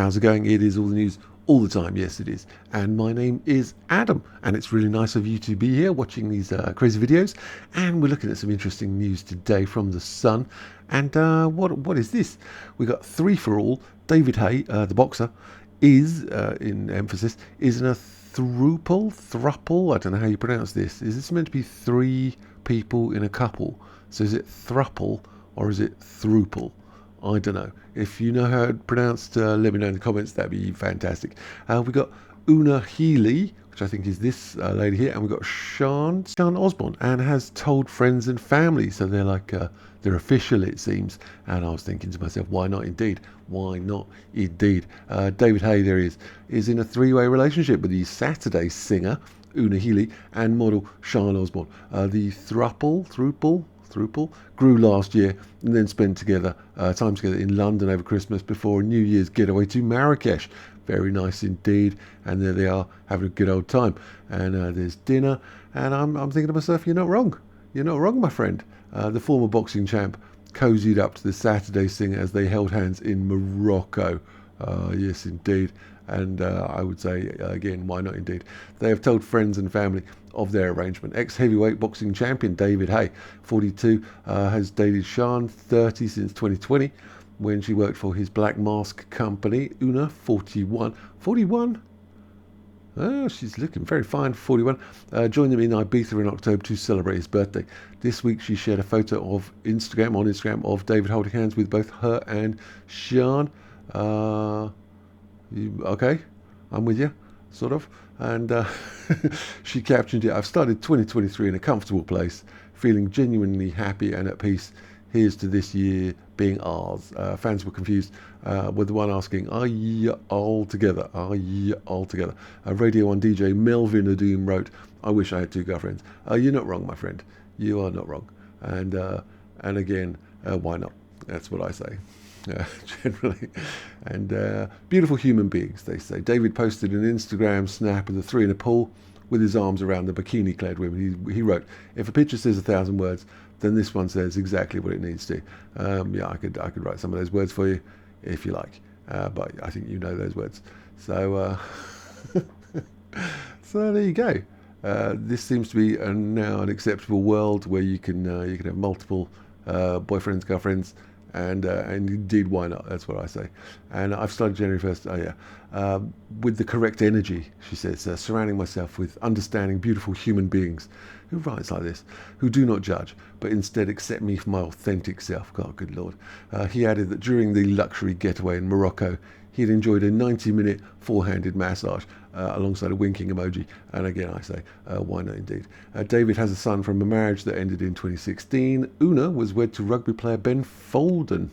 How's it going? It is all the news all the time. Yes, it is. And my name is Adam, and it's really nice of you to be here watching these crazy videos. And we're looking at some interesting news today from the Sun. And what is this? We got 3 for all. David Haye, the boxer, is in emphasis is in a thruple. I don't know how you pronounce this. Is this meant to be 3 people in a couple? So is it thruple or is it thruple? I don't know. If you know how it's pronounced, let me know in the comments. That'd be fantastic. We got Una Healy, which I think is this lady here, and we've got Sean Osborne, and has told friends and family. So they're like they're official, it seems. And I was thinking to myself, why not indeed? Why not indeed? David Haye, there he is in a 3-way relationship with the Saturday singer Una Healy and model Sean Osborne. The thruple grew last year and then spent time together in London over Christmas before a New Year's getaway to Marrakesh. Very nice indeed. And there they are having a good old time. And there's dinner. And I'm thinking to myself, you're not wrong. You're not wrong, my friend. The former boxing champ cozied up to the Saturday singer as they held hands in Morocco. Yes, indeed. And I would say, again, why not indeed? They have told friends and family of their arrangement. Ex-heavyweight boxing champion David Haye, 42, has dated Sean, 30, since 2020, when she worked for his Black Mask company. Una, 41. 41? Oh, she's looking very fine, 41. Joined him in Ibiza in October to celebrate his birthday. This week she shared a photo on Instagram of David holding hands with both her and Sean. Okay, I'm with you, sort of. And she captioned it, "I've started 2023 in a comfortable place, feeling genuinely happy and at peace. Here's to this year being ours." Fans were confused with the one asking, "Are ye all together? Are ye all together?" Radio 1 DJ Melvin Adoom wrote, "I wish I had 2 girlfriends." You're not wrong, my friend. You are not wrong. And again, why not? That's what I say. Generally. And beautiful human beings, they say. David posted an Instagram snap of the 3 in a pool with his arms around the bikini-clad women. He wrote, "If a picture says 1,000 words, then this one says exactly what it needs to." Yeah, I could write some of those words for you if you like, but I think you know those words. So, so there you go. This seems to be now an acceptable world where you can have multiple boyfriends, girlfriends. And indeed, why not? That's what I say. And I've started January 1st, with the correct energy, she says, surrounding myself with understanding, beautiful human beings who writes like this, who do not judge, but instead accept me for my authentic self. God, good Lord. He added that during the luxury getaway in Morocco, he had enjoyed a 90-minute 4-handed massage alongside a winking emoji. And again, I say, why not indeed? David has a son from a marriage that ended in 2016. Una was wed to rugby player Ben Fodden.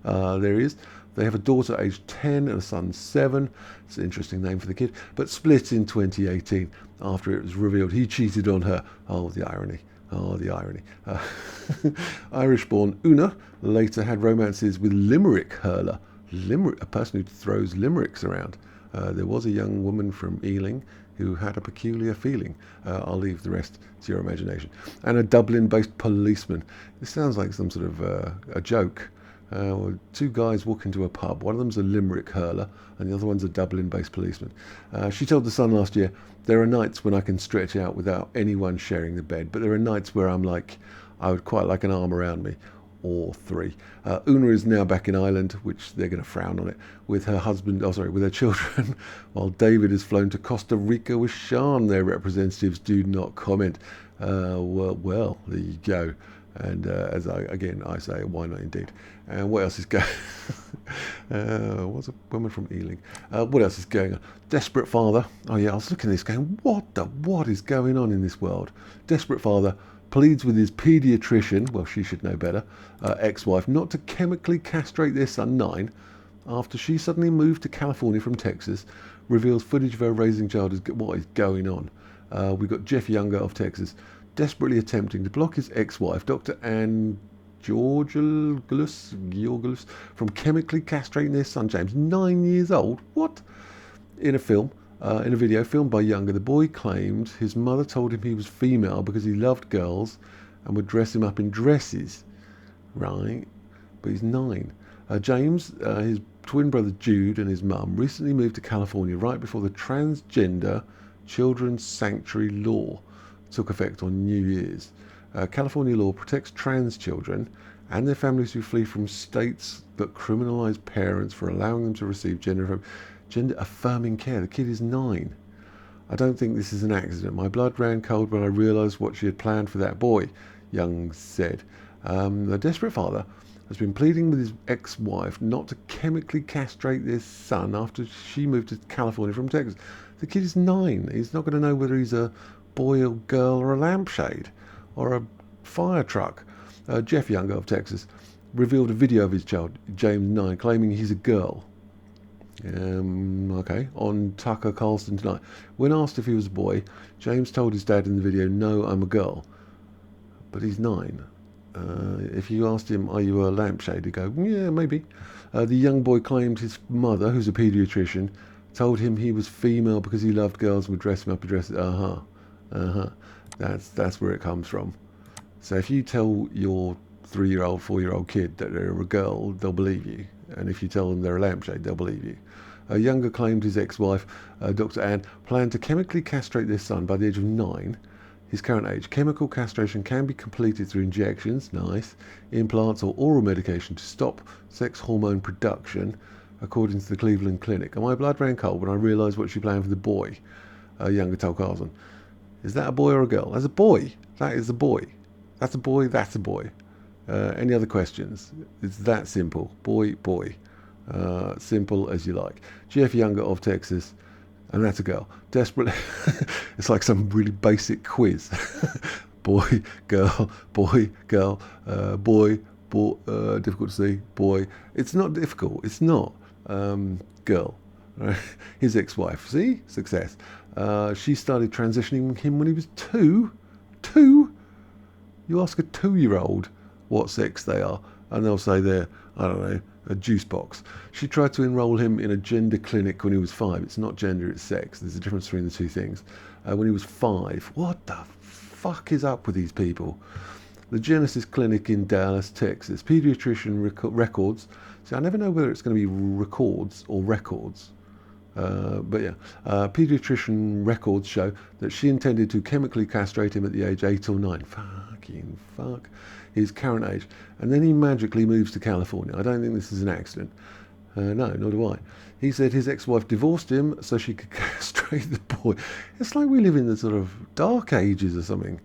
There he is. They have a daughter aged 10 and a son 7. It's an interesting name for the kid. But split in 2018 after it was revealed he cheated on her. Oh, the irony. Oh, the irony. Irish-born Una later had romances with Limerick hurler. A person who throws limericks around. There was a young woman from Ealing who had a peculiar feeling. I'll leave the rest to your imagination. And a Dublin-based policeman. This sounds like some sort of a joke. 2 guys walk into a pub. One of them's a limerick hurler and the other one's a Dublin-based policeman. She told The Sun last year, "There are nights when I can stretch out without anyone sharing the bed, but there are nights where I'm like, I would quite like an arm around me." Or 3. Una is now back in Ireland, which they're going to frown on it, with her husband, with her children, while David has flown to Costa Rica with Sean. Their representatives do not comment. Well, there you go. And as I say, why not indeed? And what else is going what's a woman from Ealing? What else is going on? Desperate father. Oh yeah, I was looking at this going, what is going on in this world? Desperate father pleads with his paediatrician, well, she should know better, ex-wife, not to chemically castrate their son 9 after she suddenly moved to California from Texas, reveals footage of her raising child. What is going on? We've got Jeff Younger of Texas desperately attempting to block his ex-wife, Dr. Ann Georgilus, from chemically castrating their son James, 9 years old. What? In a video filmed by Younger, the boy claimed his mother told him he was female because he loved girls and would dress him up in dresses. Right, but he's 9. James, his twin brother Jude and his mum recently moved to California right before the transgender children's sanctuary law took effect on New Year's. California law protects trans children and their families who flee from states that criminalize parents for allowing them to receive gender affirming care. The kid is 9. I don't think this is an accident. My blood ran cold when I realised what she had planned for that boy, Young said. The desperate father has been pleading with his ex-wife not to chemically castrate their son after she moved to California from Texas. The kid is 9. He's not going to know whether he's a boy or girl or a lampshade or a fire truck. Jeff Younger of Texas revealed a video of his child, James 9, claiming he's a girl. Okay, on Tucker Carlson tonight. When asked if he was a boy, James told his dad in the video, "No, I'm a girl." But he's 9. If you asked him, "Are you a lampshade?" he'd go, "Yeah, maybe." The young boy claimed his mother, who's a paediatrician, told him he was female because he loved girls and would dress him up. That's where it comes from. So if you tell your 3-year-old, 4-year-old kid that they're a girl, they'll believe you. And if you tell them they're a lampshade, they'll believe you. Younger claimed his ex-wife, Dr. Ann, planned to chemically castrate their son by the age of 9, his current age. Chemical castration can be completed through injections, nice, implants or oral medication to stop sex hormone production, according to the Cleveland Clinic. And my blood ran cold when I realised what she planned for the boy, Younger told Carlson. Is that a boy or a girl? That's a boy. That is a boy. That's a boy. That's a boy. Any other questions? It's that simple. Boy, boy. Simple as you like. Jeff Younger of Texas, and that's a girl. Desperately. It's like some really basic quiz. Boy, girl, boy, girl, boy, difficult to see, boy. It's not difficult. It's not. Girl. Right? His ex-wife. See? Success. She started transitioning him when he was 2. 2? You ask a 2-year-old what sex they are, and they'll say they're, I don't know, a juice box. She tried to enroll him in a gender clinic when he was 5. It's not gender, it's sex. There's a difference between the two things. When he was 5. What the fuck is up with these people? The Genesis Clinic in Dallas, Texas. Pediatrician records. See, I never know whether it's going to be records or records. But yeah, pediatrician records show that she intended to chemically castrate him at the age 8 or 9. Fucking fuck. His current age. And then he magically moves to California. I don't think this is an accident. No, nor do I. He said his ex-wife divorced him so she could castrate the boy. It's like we live in the sort of dark ages or something.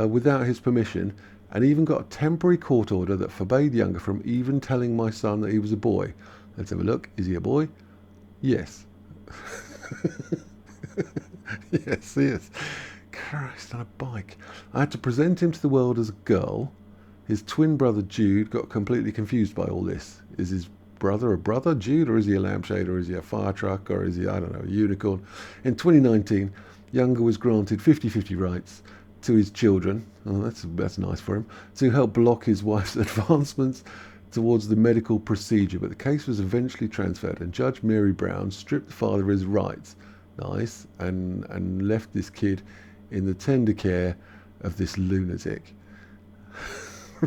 Without his permission, and even got a temporary court order that forbade Younger from even telling my son that he was a boy. Let's have a look. Is he a boy? Yes. Yes, he is. Christ, on a bike. I had to present him to the world as a girl. His twin brother Jude got completely confused by all this. Is his brother a brother, Jude, or is he a lampshade, or is he a fire truck, or is he, I don't know, a unicorn? In 2019, Younger was granted 50-50 rights to his children. Oh, that's nice for him. To help block his wife's advancements towards the medical procedure, but the case was eventually transferred, and Judge Mary Brown stripped the father of his rights, nice, and left this kid in the tender care of this lunatic.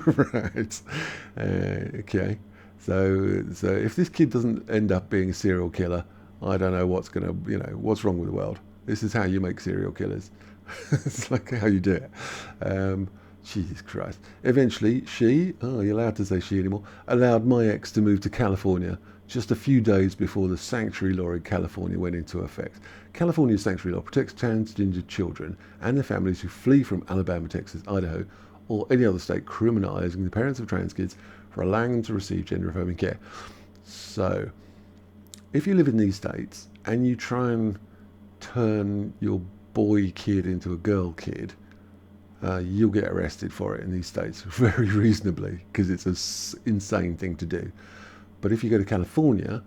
Right. Okay. So if this kid doesn't end up being a serial killer, I don't know what's what's wrong with the world. This is how you make serial killers. It's like how you do it. Jesus Christ. Eventually, she, you're allowed to say she anymore, allowed my ex to move to California just a few days before the sanctuary law in California went into effect. California's sanctuary law protects transgender children and their families who flee from Alabama, Texas, Idaho, or any other state criminalizing the parents of trans kids for allowing them to receive gender-affirming care. So, if you live in these states and you try and turn your boy kid into a girl kid, you'll get arrested for it in these states very reasonably, because it's an insane thing to do. But if you go to California,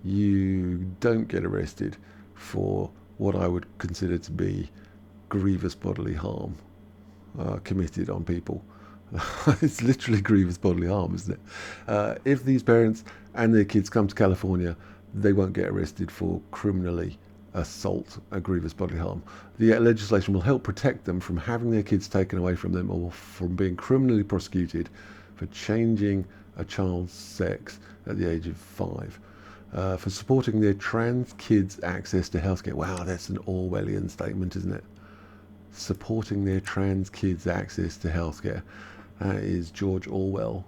you don't get arrested for what I would consider to be grievous bodily harm committed on people. It's literally grievous bodily harm, isn't it? If these parents and their kids come to California, they won't get arrested for criminally assault, a grievous bodily harm. The legislation will help protect them from having their kids taken away from them, or from being criminally prosecuted for changing a child's sex at the age of 5. for supporting their trans kids' access to healthcare. Wow, that's an Orwellian statement, isn't it? Supporting their trans kids' access to healthcare. That is George Orwell,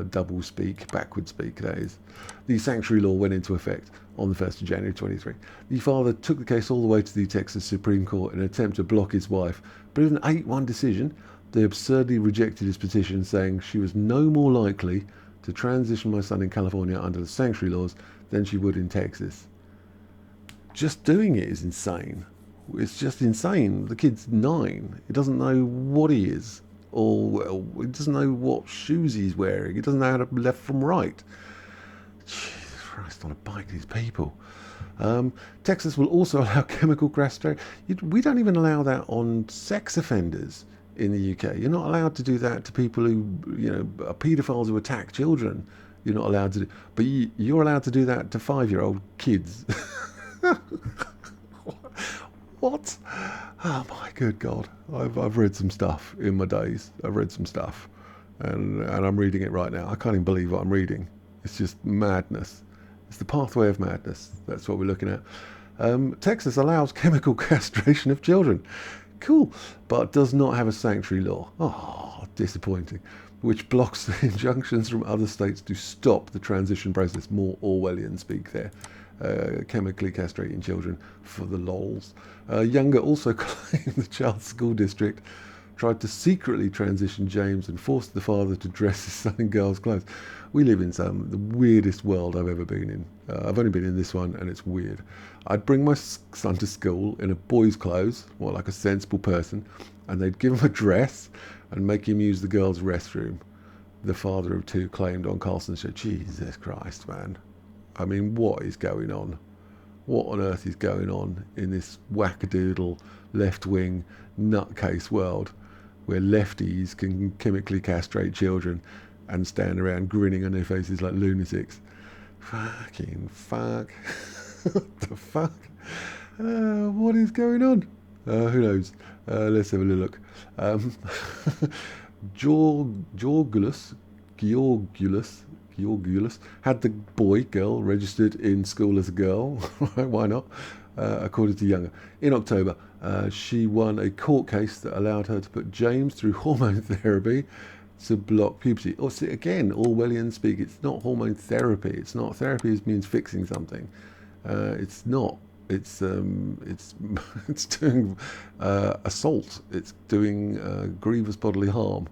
double speak, backward speak, that is. The sanctuary law went into effect on the 1st of January 23. The father took the case all the way to the Texas Supreme Court in an attempt to block his wife, but in an 8-1 decision, they absurdly rejected his petition, saying she was no more likely to transition my son in California under the sanctuary laws than she would in Texas. Just doing it is insane. It's just insane. The kid's 9. He doesn't know what he is. Or he doesn't know what shoes he's wearing. He doesn't know how to left from right. Jesus Christ on a bike, these people. Texas will also allow chemical castration. We don't even allow that on sex offenders in the UK. You're not allowed to do that to people who, are paedophiles who attack children. You're not allowed to do. But you're allowed to do that to 5-year-old kids. What? Oh my good God. I've read some stuff in my days. I've read some stuff. And I'm reading it right now. I can't even believe what I'm reading. It's just madness. It's the pathway of madness. That's what we're looking at. Texas allows chemical castration of children. Cool. But does not have a sanctuary law. Oh, disappointing. Which blocks the injunctions from other states to stop the transition process. More Orwellian speak there. Chemically castrating children for the lols. Younger also claimed the child's school district tried to secretly transition James and forced the father to dress his son in girls' clothes. We live in the weirdest world I've ever been in. I've only been in this one, and it's weird. I'd bring my son to school in a boy's clothes, more like a sensible person, and they'd give him a dress and make him use the girls' restroom. The father of 2 claimed on Carlson's show. Jesus Christ, man. I mean, what is going on? What on earth is going on in this wackadoodle, left-wing, nutcase world where lefties can chemically castrate children and stand around grinning on their faces like lunatics? Fucking fuck. What the fuck? What is going on? Who knows? Let's have a little look. Georgulus had the girl registered in school as a girl. Why not? According to Younger. In October, she won a court case that allowed her to put James through hormone therapy to block puberty. Oh, see, again, Orwellian speak. It's not hormone therapy. It's not. Therapy means fixing something. It's not. It's it's doing assault. It's doing grievous bodily harm.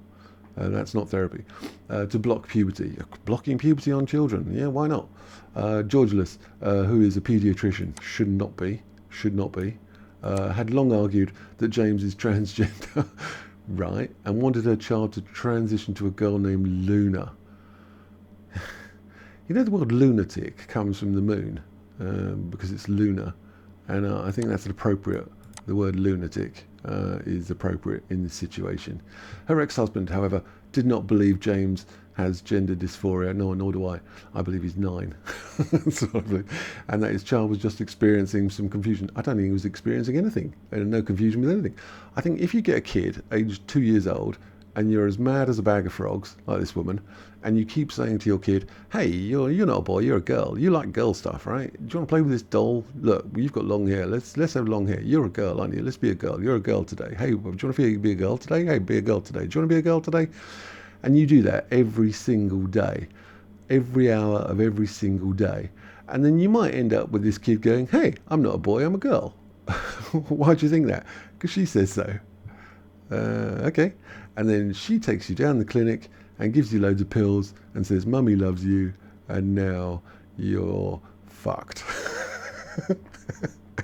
That's not therapy. To block puberty. Blocking puberty on children. Yeah, why not? Georgulus, who is a paediatrician, should not be, had long argued that James is transgender, right, and wanted her child to transition to a girl named Luna. You know, the word lunatic comes from the moon, because it's lunar, and I think that's appropriate. The word lunatic is appropriate in this situation. Her ex-husband, however, did not believe James has gender dysphoria. No, nor do I. I believe he's 9. That's what I believe. And that his child was just experiencing some confusion. I don't think he was experiencing anything. And no confusion with anything. I think if you get a kid aged 2 years old and you're as mad as a bag of frogs, like this woman, and you keep saying to your kid, hey, you're not a boy, you're a girl. You like girl stuff, right? Do you want to play with this doll? Look, you've got long hair. Let's have long hair. You're a girl, aren't you? Let's be a girl. You're a girl today. Hey, do you want to be a girl today? Hey, be a girl today. Do you want to be a girl today? And you do that every single day, every hour of every single day. And then you might end up with this kid going, hey, I'm not a boy, I'm a girl. Why do you think that? Because she says so. Okay. And then she takes you down the clinic and gives you loads of pills and says, Mummy loves you, and now you're fucked.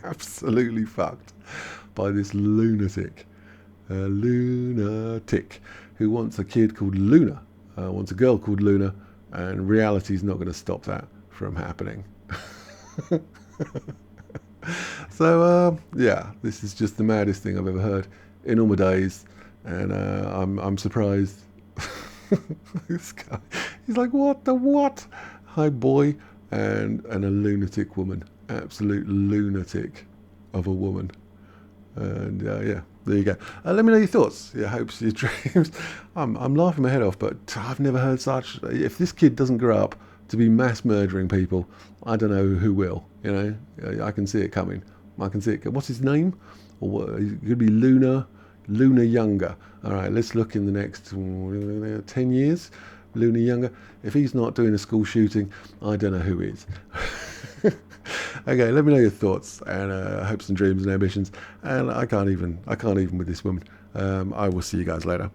Absolutely fucked by this lunatic. Lunatic who wants a kid called Luna, wants a girl called Luna, and reality's not going to stop that from happening. So, yeah, this is just the maddest thing I've ever heard in all my days, and I'm surprised. This guy, he's like, what the what? Hi, boy, and a lunatic woman, absolute lunatic of a woman, and yeah, there you go. Let me know your thoughts, your hopes, your dreams. I'm laughing my head off, but I've never heard such. If this kid doesn't grow up to be mass murdering people, I don't know who will. You know, I can see it coming. I can see it. What's his name? Or what, it could be Luna Younger. All right, let's look in the next 10 years. Luna Younger. If he's not doing a school shooting, I don't know who is. Okay, let me know your thoughts and hopes and dreams and ambitions. And I can't even with this woman. I will see you guys later.